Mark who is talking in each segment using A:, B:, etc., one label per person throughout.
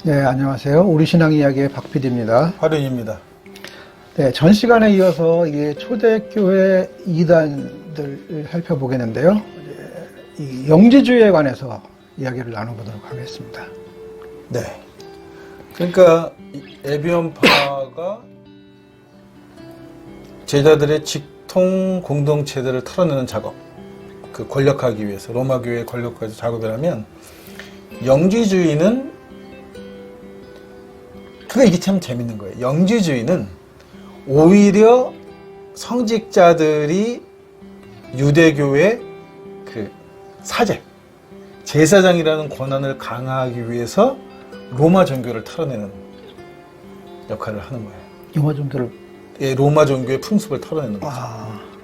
A: 네, 안녕하세요. 우리 신앙 이야기의 박 PD입니다.
B: 화륜입니다.
A: 네, 전 시간에 이어서 이게 초대교회 이단들을 살펴보겠는데요. 이 영지주의에 관해서 이야기를 나눠보도록 하겠습니다.
B: 네. 그러니까 에비온파가 제자들의 직통 공동체들을 털어내는 작업, 그 권력하기 위해서 로마 교회의 권력까지 작업을 하면 영지주의는 그러니까 이게 참 재밌는 거예요. 영지주의는 오히려 성직자들이 유대교의 그 사제, 제사장이라는 권한을 강화하기 위해서 로마 종교를 털어내는 역할을 하는 거예요.
A: 로마 종교를
B: 예, 로마 종교의 풍습을 털어내는 거죠.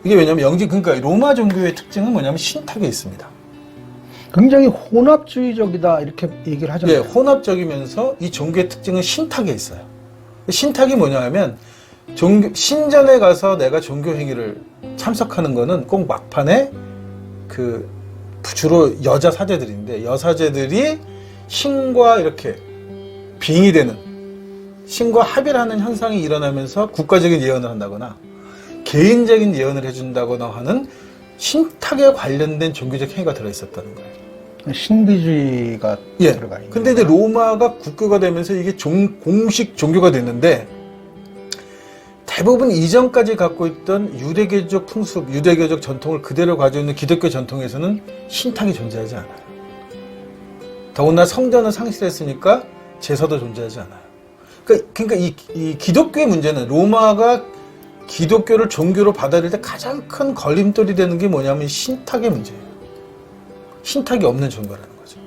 B: 이게 왜냐면 그러니까 로마 종교의 특징은 뭐냐면 신탁에 있습니다.
A: 굉장히 혼합주의적이다 이렇게 얘기를 하잖아요.
B: 예, 혼합적이면서 이 종교의 특징은 신탁에 있어요. 신탁이 뭐냐면 신전에 가서 내가 종교 행위를 참석하는 거는 꼭 막판에 그 주로 여자 사제들인데 여사제들이 신과 이렇게 빙의되는 신과 합의를 하는 현상이 일어나면서 국가적인 예언을 한다거나 개인적인 예언을 해준다거나 하는 신탁에 관련된 종교적 행위가 들어있었다는 거예요.
A: 신비주의가
B: 예.
A: 들어가 있는.
B: 근데 이제 로마가 국교가 되면서 이게 공식 종교가 됐는데 대부분 이전까지 갖고 있던 유대교적 풍습, 유대교적 전통을 그대로 가지고 있는 기독교 전통에서는 신탁이 존재하지 않아요. 더구나 성전을 상실했으니까 제사도 존재하지 않아요. 그러니까 이 기독교의 문제는 로마가 기독교를 종교로 받아들일 때 가장 큰 걸림돌이 되는 게 뭐냐면 신탁의 문제예요. 신탁이 없는 종교라는 거죠.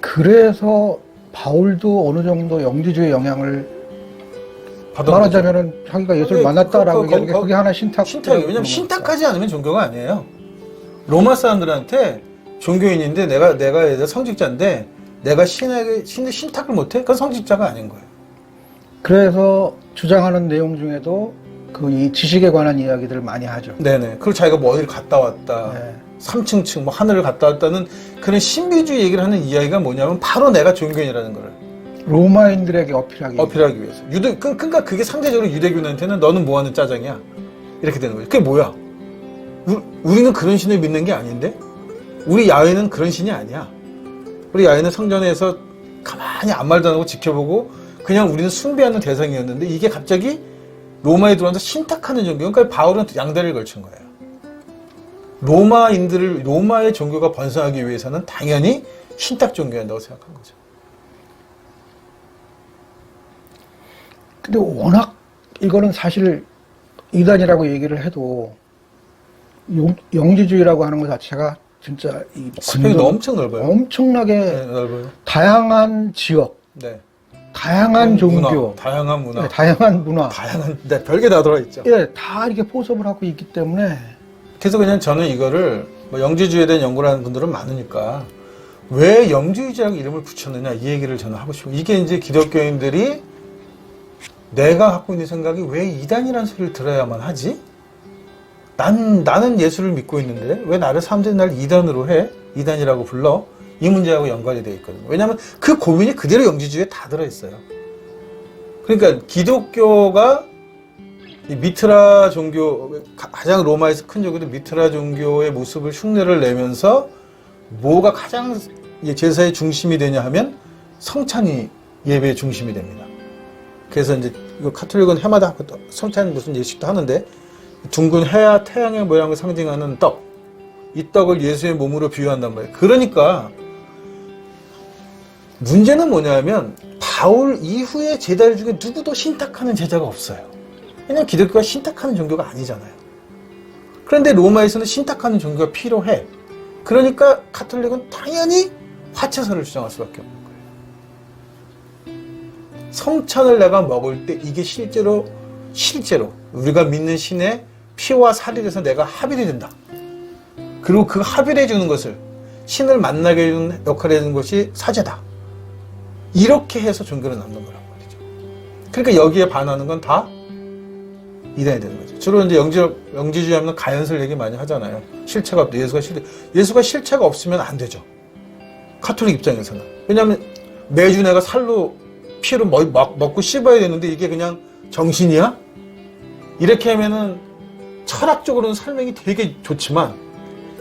A: 그래서 바울도 어느 정도 영지주의 영향을 말하자면은 자기가 예수를 만났다라고 얘기하는 게 그게 하나 신탁이에요.
B: 왜냐면 신탁하지 않으면 종교가 아니에요. 로마 사람들한테 종교인인데 내가 성직자인데 내가 신탁을 못해? 그건 성직자가 아닌 거예요.
A: 그래서 주장하는 내용 중에도 그 이 지식에 관한 이야기들을 많이 하죠.
B: 네네. 그리고 자기가 뭐 어디를 갔다 왔다.
A: 네.
B: 3층층 뭐 하늘을 갔다 왔다는 그런 신비주의 얘기를 하는 이야기가 뭐냐면 바로 내가 종교인이라는 거를
A: 로마인들에게 어필하기
B: 위해서. 그러니까 그게 상대적으로 유대교인한테는 너는 뭐하는 짜장이야. 이렇게 되는 거죠. 그게 뭐야? 우리는 그런 신을 믿는 게 아닌데? 우리 야훼는 그런 신이 아니야. 우리 야훼는 성전에서 가만히 아무 말도 안 하고 지켜보고 그냥 우리는 숭배하는 대상이었는데 이게 갑자기 로마에 들어와서 신탁하는 종교. 그러니까 바울은 양다리를 걸친 거예요. 로마의 종교가 번성하기 위해서는 당연히 신탁 종교한다고 생각한 거죠.
A: 근데 워낙 이거는 사실 이단이라고 얘기를 해도 영지주의라고 하는 것 자체가 진짜 이
B: 스펙이 엄청 넓어요.
A: 엄청나게
B: 네, 넓어요.
A: 다양한 지역,
B: 네.
A: 다양한 종교,
B: 다양한 문화,
A: 네, 다양한 문화,
B: 네, 별게 다 들어있죠.
A: 예, 다 이렇게 포섭을 하고 있기 때문에
B: 그래서 그냥 저는 이거를 뭐 영지주의에 대한 연구를 하는 분들은 많으니까 왜 영지주의라고 이름을 붙였느냐 이 얘기를 저는 하고 싶어요. 이게 이제 기독교인들이 내가 갖고 있는 생각이 왜 이단이라는 소리를 들어야만 하지? 나는 예수를 믿고 있는데 왜 사람들이 날 이단으로 해? 이단이라고 불러? 이 문제하고 연관이 되어 있거든요. 왜냐하면 그 고민이 그대로 영지주의에 다 들어있어요. 그러니까 기독교가 이 미트라 종교, 가장 로마에서 큰 종교도 미트라 종교의 모습을 흉내를 내면서 뭐가 가장 제사의 중심이 되냐 하면 성찬이 예배의 중심이 됩니다. 그래서 이제 이거 카톨릭은 해마다 성찬 무슨 예식도 하는데 둥근 해와 태양의 모양을 상징하는 떡, 이 떡을 예수의 몸으로 비유한단 말이에요. 그러니까 문제는 뭐냐면 바울 이후의 제자들 중에 누구도 신탁하는 제자가 없어요. 왜냐면 기독교가 신탁하는 종교가 아니잖아요. 그런데 로마에서는 신탁하는 종교가 필요해. 그러니까 카톨릭은 당연히 화채선을 주장할 수밖에 없는 거예요. 성찬을 내가 먹을 때 이게 실제로 우리가 믿는 신의 피와 살이 돼서 내가 합일이 된다. 그리고 그 합일해 주는 것을 신을 만나게 해주는 역할을 해주는 것이 사제다. 이렇게 해서 종교를 남는 거란 말이죠. 그러니까 여기에 반하는 건 다 이단이 되는 거죠. 주로 이제 영지주의 하면 가연설 얘기 많이 하잖아요. 실체가 없다. 예수가 실체가 없으면 안 되죠. 카톨릭 입장에서는. 왜냐하면 매주 내가 살로 피로 먹고 씹어야 되는데 이게 그냥 정신이야? 이렇게 하면은 철학적으로는 설명이 되게 좋지만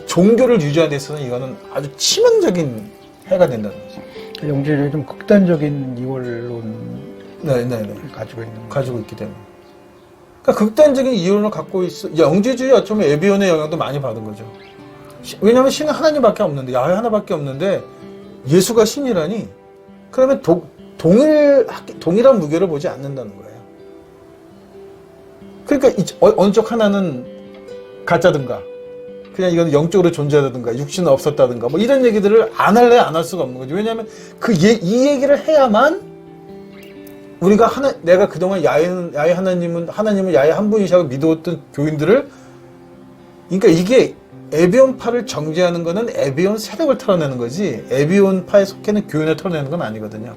B: 종교를 유지하는 데 있어서는 이거는 아주 치명적인 해가 된다는 거죠.
A: 영지주의 좀 극단적인 이원론을
B: 네네네.
A: 가지고 있는 거죠.
B: 가지고 있기 때문에. 그러니까 극단적인 이론을 갖고 있어. 영지주의 어쩌면 에비온의 영향도 많이 받은 거죠. 왜냐하면 신은 하나님밖에 없는데, 야훼 하나밖에 없는데 예수가 신이라니. 그러면 동일한 무게를 보지 않는다는 거예요. 그러니까 어느 쪽 하나는 가짜든가, 그냥 이건 영적으로 존재하든가, 육신은 없었다든가, 뭐 이런 얘기들을 안 할래 안 할 수가 없는 거죠. 왜냐하면 이 얘기를 해야만 우리가 내가 그동안 야훼 하나님은 야훼 한 분이시라고 믿어왔던 교인들을, 그러니까 이게 에비온파를 정죄하는 거는 에비온 세력을 털어내는 거지, 에비온파에 속해는 교인을 털어내는 건 아니거든요.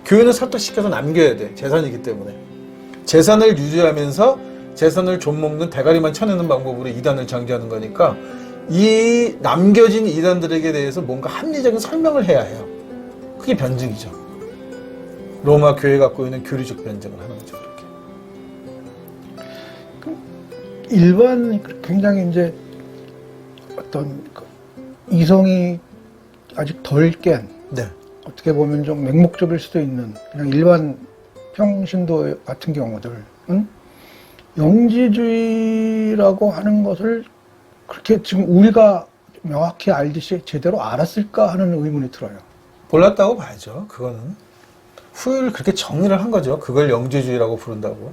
B: 교인을 설득시켜서 남겨야 돼. 재산이기 때문에. 재산을 유지하면서 재산을 좀먹는 대가리만 쳐내는 방법으로 이단을 정죄하는 거니까 이 남겨진 이단들에게 대해서 뭔가 합리적인 설명을 해야 해요. 그게 변증이죠. 로마 교회 갖고 있는 교리적 변증을 하는 거죠. 그렇게.
A: 일반 굉장히 이제 어떤 이성이 아직 덜 깬,
B: 네.
A: 어떻게 보면 좀 맹목적일 수도 있는 그냥 일반 평신도 같은 경우들은 영지주의라고 하는 것을 그렇게 지금 우리가 명확히 알듯이 제대로 알았을까 하는 의문이 들어요.
B: 몰랐다고 봐야죠. 그거는 후일 그렇게 정의를 한 거죠. 그걸 영지주의라고 부른다고.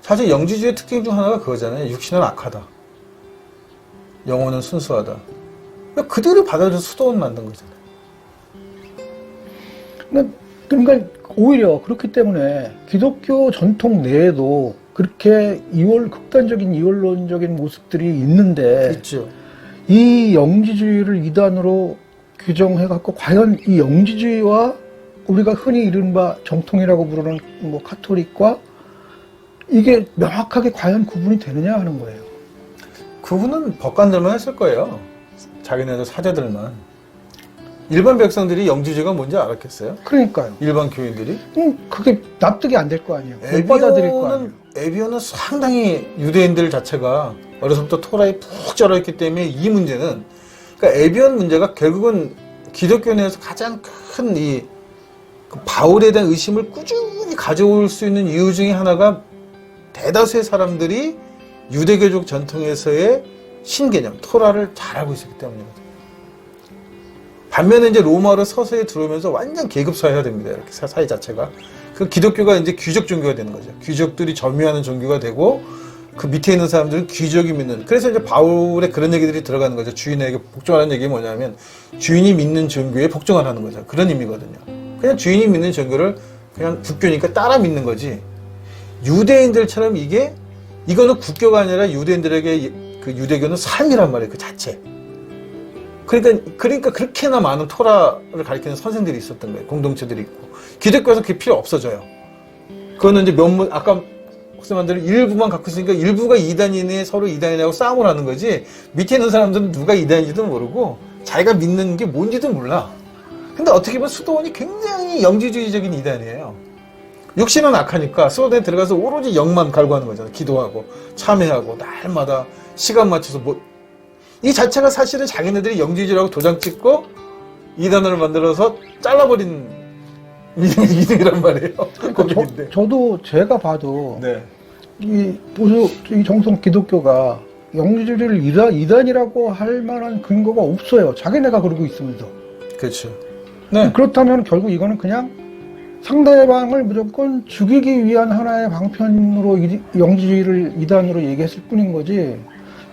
B: 사실 영지주의의 특징 중 하나가 그거잖아요. 육신은 악하다, 영혼은 순수하다. 그대로 받아들여서 수도원 만든 거잖아요.
A: 그러니까 오히려 그렇기 때문에 기독교 전통 내에도 그렇게 극단적인 이원론적인 모습들이 있는데,
B: 있죠.
A: 이 영지주의를 이단으로 규정해갖고 과연 이 영지주의와 우리가 흔히 이른바 정통이라고 부르는 뭐 카톨릭과 이게 명확하게 과연 구분이 되느냐 하는 거예요.
B: 그분은 법관들만 했을 거예요. 자기네들 사제들만. 일반 백성들이 영지주의가 뭔지 알았겠어요?
A: 그러니까요.
B: 일반 교인들이?
A: 그게 납득이 안 될 거 아니에요. 못 받아들일 거 아니에요.
B: 에비온은 상당히 유대인들 자체가 어려서부터 토라에 푹 절어있기 때문에 이 문제는, 그러니까 에비온 문제가 결국은 기독교 내에서 가장 큰 그 바울에 대한 의심을 꾸준히 가져올 수 있는 이유 중에 하나가 대다수의 사람들이 유대교적 전통에서의 신개념, 토라를 잘 알고 있었기 때문이거든요. 반면에 이제 로마로 서서히 들어오면서 완전 계급사회가 됩니다. 이렇게 사회 자체가. 그 기독교가 이제 귀족 종교가 되는 거죠. 귀족들이 점유하는 종교가 되고, 그 밑에 있는 사람들은 귀족이 믿는. 그래서 이제 바울의 그런 얘기들이 들어가는 거죠. 주인에게 복종하는 얘기가 뭐냐면, 주인이 믿는 종교에 복종하라는 거죠. 그런 의미거든요. 그냥 주인이 믿는 종교를 그냥 국교니까 따라 믿는 거지. 유대인들처럼 이거는 국교가 아니라 유대인들에게 그 유대교는 삶이란 말이에요. 그 자체. 그러니까 그렇게나 많은 토라를 가르치는 선생들이 있었던 거예요. 공동체들이 있고. 기독교에서 그게 필요 없어져요. 그거는 이제 아까 목사님들 일부만 갖고 있으니까 일부가 이단이네, 서로 이단이라고 싸움을 하는 거지, 밑에 있는 사람들은 누가 이단인지도 모르고 자기가 믿는 게 뭔지도 몰라. 근데 어떻게 보면 수도원이 굉장히 영지주의적인 이단이에요. 육신은 악하니까 수도원에 들어가서 오로지 영만 갈구하는 거잖아요. 기도하고 참회하고 날마다 시간 맞춰서 이 자체가 사실은 자기네들이 영지주의라고 도장 찍고 이단을 만들어서 잘라버린 이름이란 말이에요.
A: 저도 제가 봐도
B: 네.
A: 이 정통 기독교가 영지주의를 이단이라고 할 만한 근거가 없어요. 자기네가 그러고 있으면서.
B: 그렇죠. 네.
A: 그렇다면 결국 이거는 그냥 상대방을 무조건 죽이기 위한 하나의 방편으로 영지주의를 이단으로 얘기했을 뿐인 거지,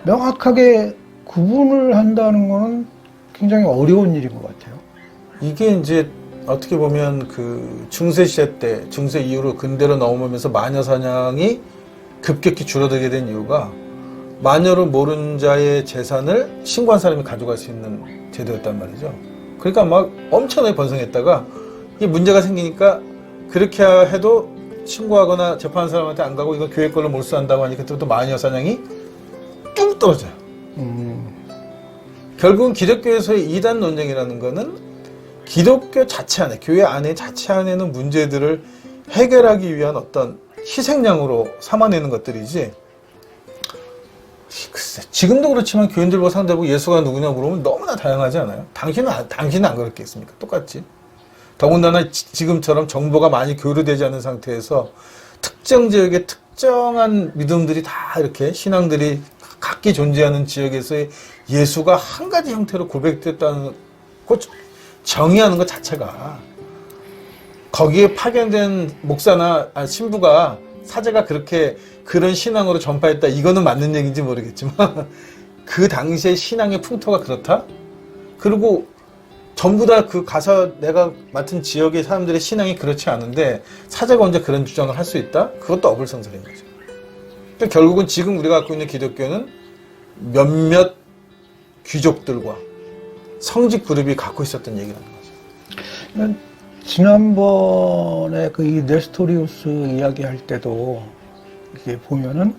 A: 명확하게 구분을 한다는 거는 굉장히 어려운 일인 것 같아요.
B: 이게 이제 어떻게 보면 그 중세 시대 때, 중세 이후로 근대로 넘어오면서 마녀 사냥이 급격히 줄어들게 된 이유가, 마녀를 모른 자의 재산을 신고한 사람이 가져갈 수 있는 제도였단 말이죠. 그러니까 막 엄청나게 번성했다가 이 문제가 생기니까 그렇게 해도 신고하거나 재판한 사람한테 안 가고 이건 교회 걸로 몰수한다고 하니까 그때부터 마녀 사냥이 뚝 떨어져요. 결국은 기독교에서의 이단 논쟁이라는 거는 기독교 자체 안에, 교회 안에 자체 안에는 문제들을 해결하기 위한 어떤 희생양으로 삼아내는 것들이지. 글쎄, 지금도 그렇지만 교인들과 상대하고 예수가 누구냐 물으면 너무나 다양하지 않아요? 당신은 안 그렇겠습니까? 똑같지. 더군다나 지금처럼 정보가 많이 교류되지 않은 상태에서 특정 지역의 특정한 믿음들이 다 이렇게 신앙들이 각기 존재하는 지역에서의 예수가 한 가지 형태로 고백됐다는 것 정의하는 것 자체가, 거기에 파견된 목사나 신부가 사제가 그렇게 그런 신앙으로 전파했다, 이거는 맞는 얘기인지 모르겠지만 그 당시의 신앙의 풍토가 그렇다? 그리고 전부 다 그 가서 내가 맡은 지역의 사람들의 신앙이 그렇지 않은데 사제가 언제 그런 주장을 할 수 있다? 그것도 어불성설인 거죠. 그러니까 결국은 지금 우리가 갖고 있는 기독교는 몇몇 귀족들과 성직 그룹이 갖고 있었던 얘기라는 거죠.
A: 지난번에 그 이 네스토리우스 이야기할 때도 이게 보면은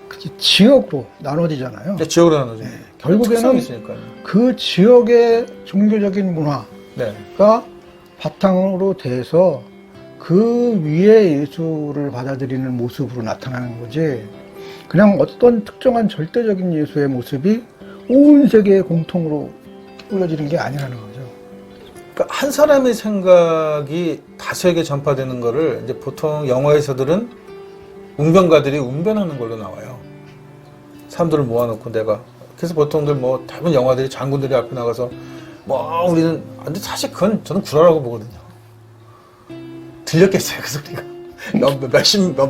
A: 그게 지역으로 나눠지잖아요.
B: 네, 지역으로 나눠져.
A: 네, 결국에는 그 지역의 종교적인 문화가
B: 네.
A: 바탕으로 돼서 그 위에 예수를 받아들이는 모습으로 나타나는 거지, 그냥 어떤 특정한 절대적인 예수의 모습이 온 세계의 공통으로 뿌려지는 게 아니라는 거죠.
B: 그러니까 한 사람의 생각이 다수에게 전파되는 거를 이제 보통 영화에서들은 웅변가들이 웅변하는 걸로 나와요. 사람들을 모아놓고 내가. 그래서 보통들 뭐 대부분 영화들이 장군들이 앞에 나가서 뭐 우리는, 근데 사실 그건 저는 구라라고 보거든요. 들렸겠어요, 그 소리가.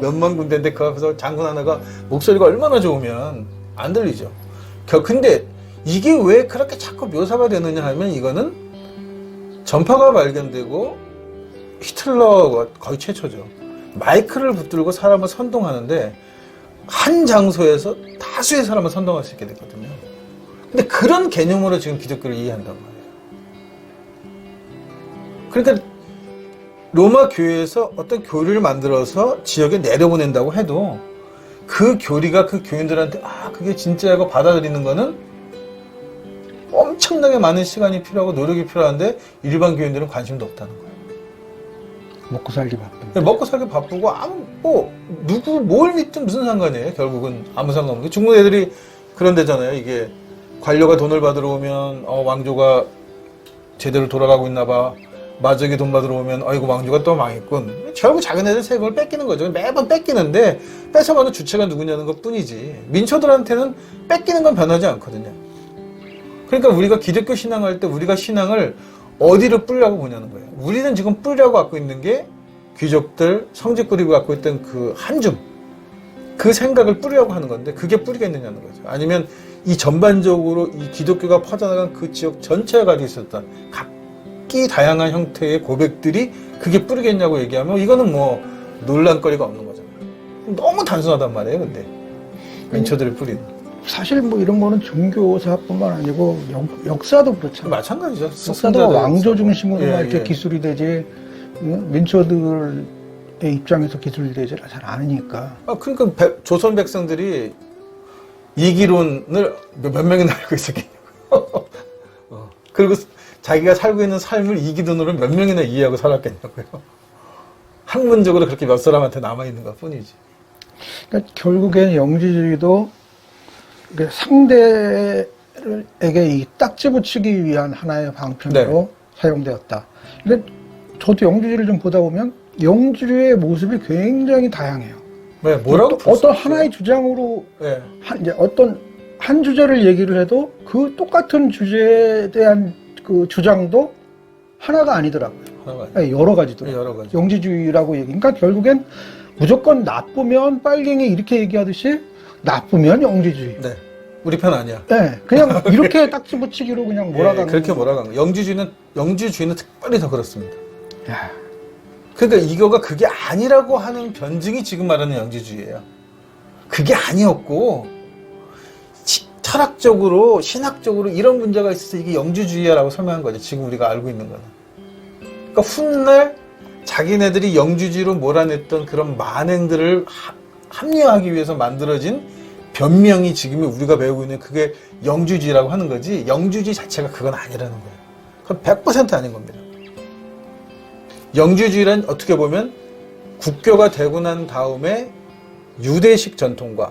B: 몇만 군데인데 그 앞에서 장군 하나가 목소리가 얼마나 좋으면 안 들리죠. 근데 이게 왜 그렇게 자꾸 묘사가 되느냐 하면, 이거는 전파가 발견되고 히틀러가 거의 최초죠. 마이크를 붙들고 사람을 선동하는데 한 장소에서 다수의 사람을 선동할 수 있게 됐거든요. 근데 그런 개념으로 지금 기독교를 이해한단 말이에요. 그러니까 로마 교회에서 어떤 교리를 만들어서 지역에 내려보낸다고 해도 그 교리가 그 교인들한테 그게 진짜라고 받아들이는 거는 엄청나게 많은 시간이 필요하고 노력이 필요한데 일반 교인들은 관심도 없다는 거예요.
A: 먹고 살기 바쁜데.
B: 먹고 살기 바쁘고 누구 뭘 믿든 무슨 상관이에요. 결국은 아무 상관없는 게, 중국 애들이 그런 데잖아요. 이게 관료가 돈을 받으러 오면 왕조가 제대로 돌아가고 있나 봐. 마적이 돈 받으러 오면 아이고 왕조가 또 망했군. 결국 자기네들 세금을 뺏기는 거죠. 매번 뺏기는데 뺏어가는 주체가 누구냐는 것 뿐이지, 민초들한테는 뺏기는 건 변하지 않거든요. 그러니까 우리가 기독교 신앙할 때 우리가 신앙을 어디로 뿌리라고 보냐는 거예요. 우리는 지금 뿌리라고 갖고 있는 게 귀족들, 성직 그룹이 갖고 있던 그 한줌, 그 생각을 뿌리라고 하는 건데 그게 뿌리겠느냐는 거죠. 아니면 이 전반적으로 이 기독교가 퍼져나간 그 지역 전체가 가지고 있었던 각기 다양한 형태의 고백들이 그게 뿌리겠냐고 얘기하면 이거는 뭐 논란거리가 없는 거잖아요. 너무 단순하단 말이에요. 근데 민초들의 뿌리는.
A: 사실 뭐 이런 거는 종교사뿐만 아니고 역사도 그렇잖아요.
B: 마찬가지죠.
A: 역사도 왕조 중심으로만
B: 예,
A: 이렇게
B: 예.
A: 기술이 되지, 민초들의 입장에서 기술이 되지 잘 않으니까.
B: 그러니까 조선 백성들이 이기론을 몇 명이나 알고 있었겠냐고요. 그리고 자기가 살고 있는 삶을 이기론으로 몇 명이나 이해하고 살았겠냐고요. 학문적으로 그렇게 몇 사람한테 남아있는 것 뿐이지.
A: 그러니까 결국엔 영지주의도 상대에게 이 딱지 붙이기 위한 하나의 방편으로 사용되었다. 근데 저도 영지주의를 좀 보다 보면 영지주의의 모습이 굉장히 다양해요.
B: 네, 뭐라고
A: 어떤 하나의 주장으로
B: 네.
A: 이제 어떤 한 주제를 얘기를 해도 그 똑같은 주제에 대한 그 주장도 하나가 아니더라고요. 여러 가지더라고요.
B: 여러 가지.
A: 영지주의라고 그러니까 결국엔 무조건 나쁘면 빨갱이 이렇게 얘기하듯이 나쁘면 영지주의.
B: 네. 우리 편 아니야.
A: 네. 그냥 이렇게 딱지 붙이기로 그냥 몰아가는.
B: 그렇게 몰아가는 거예요. 영지주의는 특별히 더 그렇습니다.
A: 야.
B: 그러니까 이거가 그게 아니라고 하는 변증이 지금 말하는 영지주의예요. 그게 아니었고 철학적으로 신학적으로 이런 문제가 있어서 이게 영지주의야라고 설명한 거죠. 지금 우리가 알고 있는 거는. 그러니까 훗날 자기네들이 영지주의로 몰아냈던 그런 만행들을 합리화하기 위해서 만들어진 변명이 지금 우리가 배우고 있는 그게 영지주의라고 하는 거지, 영지주의 자체가 그건 아니라는 거예요. 그건 100% 아닌 겁니다. 영지주의란 어떻게 보면 국교가 되고 난 다음에 유대식 전통과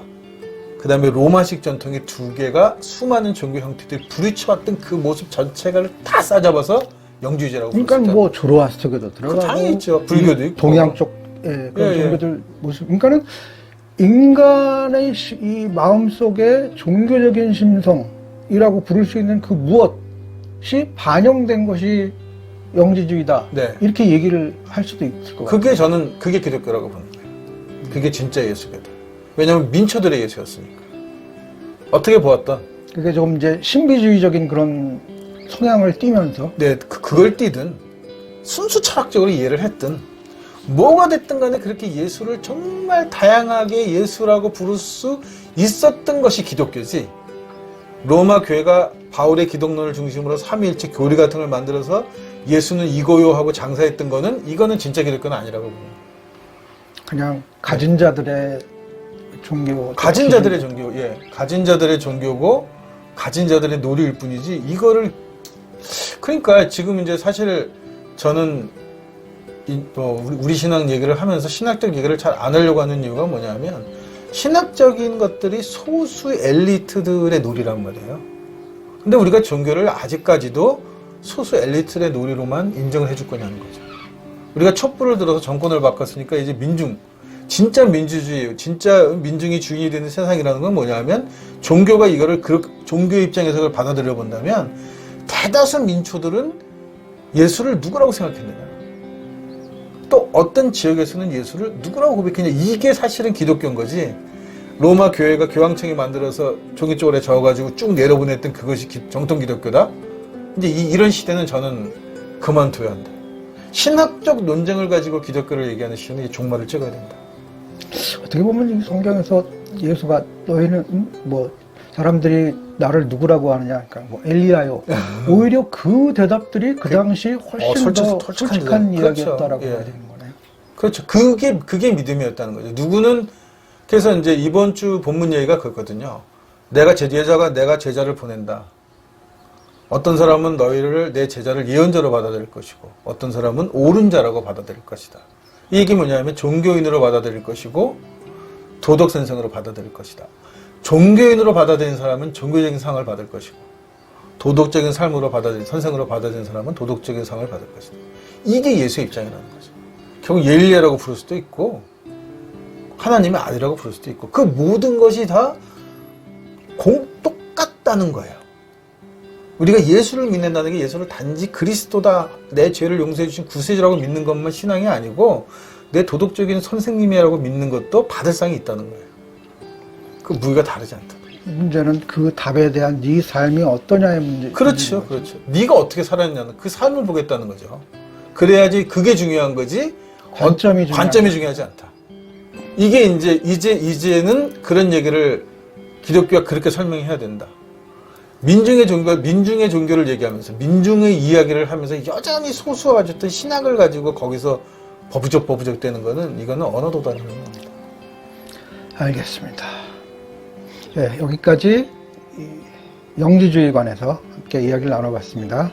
B: 그 다음에 로마식 전통의 두 개가 수많은 종교 형태들이 부딪혀왔던 그 모습 전체를 다 싸잡아서 영지주의라고 부르죠.
A: 그러니까 뭐 조로아스터교도 들어가고
B: 당연히 있죠. 불교도 있고.
A: 동양 쪽의 그런
B: 예, 예.
A: 종교들 모습. 그러니까는 인간의 이 마음속에 종교적인 심성이라고 부를 수 있는 그 무엇이 반영된 것이 영지주의다.
B: 네.
A: 이렇게 얘기를 할 수도 있을 것 같아요.
B: 저는 그게 기독교라고 보는 거예요. 그게 진짜 예수교다. 왜냐하면 민초들의 예수였으니까. 어떻게 보았던
A: 그게 조금 이제 신비주의적인 그런 성향을 띠면서
B: 네, 그걸 띠든 순수 철학적으로 이해를 했든 뭐가 됐든 간에 그렇게 예수를 정말 다양하게 예수라고 부를 수 있었던 것이 기독교지. 로마 교회가 바울의 기독론을 중심으로 삼위일체 교리 같은 걸 만들어서 예수는 이거요 하고 장사했던 거는 이거는 진짜 기독교는 아니라고 봅니다.
A: 그냥 가진 자들의 종교,
B: 가진 자들의 종교, 예, 가진 자들의 종교고 가진 자들의 놀이일 뿐이지 이거를 그러니까 지금 이제 사실 저는 우리 신앙 얘기를 하면서 신학적 얘기를 잘 안 하려고 하는 이유가 뭐냐면 신학적인 것들이 소수 엘리트들의 놀이란 말이에요. 근데 우리가 종교를 아직까지도 소수 엘리트의 놀이로만 인정을 해줄 거냐는 거죠. 우리가 촛불을 들어서 정권을 바꿨으니까 이제 진짜 민주주의, 진짜 민중이 주인이 되는 세상이라는 건 뭐냐면 종교가 이거를 종교 입장에서 그걸 받아들여 본다면 대다수 민초들은 예수를 누구라고 생각했느냐. 또 어떤 지역에서는 예수를 누구라고 고백했냐. 이게 사실은 기독교인 거지. 로마 교회가 교황청이 만들어서 종이 쪼그레 저어가지고 쭉 내려보냈던 그것이 정통 기독교다. 이제 이런 시대는 저는 그만둬야 한다. 신학적 논쟁을 가지고 기독교를 얘기하는 시대는 이 종말을 찍어야 된다.
A: 어떻게 보면 이 성경에서 예수가 너희는 뭐 사람들이 나를 누구라고 하느냐, 그러니까 뭐 엘리야요. 오히려 그 대답들이 그 당시 훨씬 더 솔직한 이야기였다라고
B: 그렇죠.
A: 봐야 되는 거네요.
B: 그렇죠. 그게 믿음이었다는 거죠. 누구는 그래서 이제 이번 주 본문 얘기가 그거거든요. 내가 제자를 보낸다. 어떤 사람은 너희를 내 제자를 예언자로 받아들일 것이고 어떤 사람은 옳은 자라고 받아들일 것이다. 이 얘기 뭐냐면 종교인으로 받아들일 것이고 도덕선생으로 받아들일 것이다. 종교인으로 받아들인 사람은 종교적인 상을 받을 것이고 도덕적인 삶으로 선생으로 받아들인 사람은 도덕적인 상을 받을 것이다. 이게 예수의 입장이라는 거죠. 결국 엘리야라고 부를 수도 있고 하나님의 아들이라고 부를 수도 있고 그 모든 것이 다 똑같다는 거예요. 우리가 예수를 믿는다는 게 예수를 단지 그리스도다, 내 죄를 용서해 주신 구세주라고 믿는 것만 신앙이 아니고 내 도덕적인 선생님이라고 믿는 것도 받을 상이 있다는 거예요. 그 무게가 다르지 않다.
A: 문제는 그 답에 대한 네 삶이 어떠냐의 문제.
B: 그렇죠. 네가 어떻게 살았냐는 그 삶을 보겠다는 거죠. 그래야지 그게 중요한 거지. 관점이 중요하지 않다. 이게 이제는 그런 얘기를 기독교가 그렇게 설명해야 된다. 민중의 종교를 얘기하면서 민중의 이야기를 하면서 여전히 소수와 어떤 신학을 가지고 거기서 버부적 되는 거는 이거는 언어 도단인 겁니다.
A: 알겠습니다. 네, 여기까지 영지주의에 관해서 함께 이야기를 나눠봤습니다.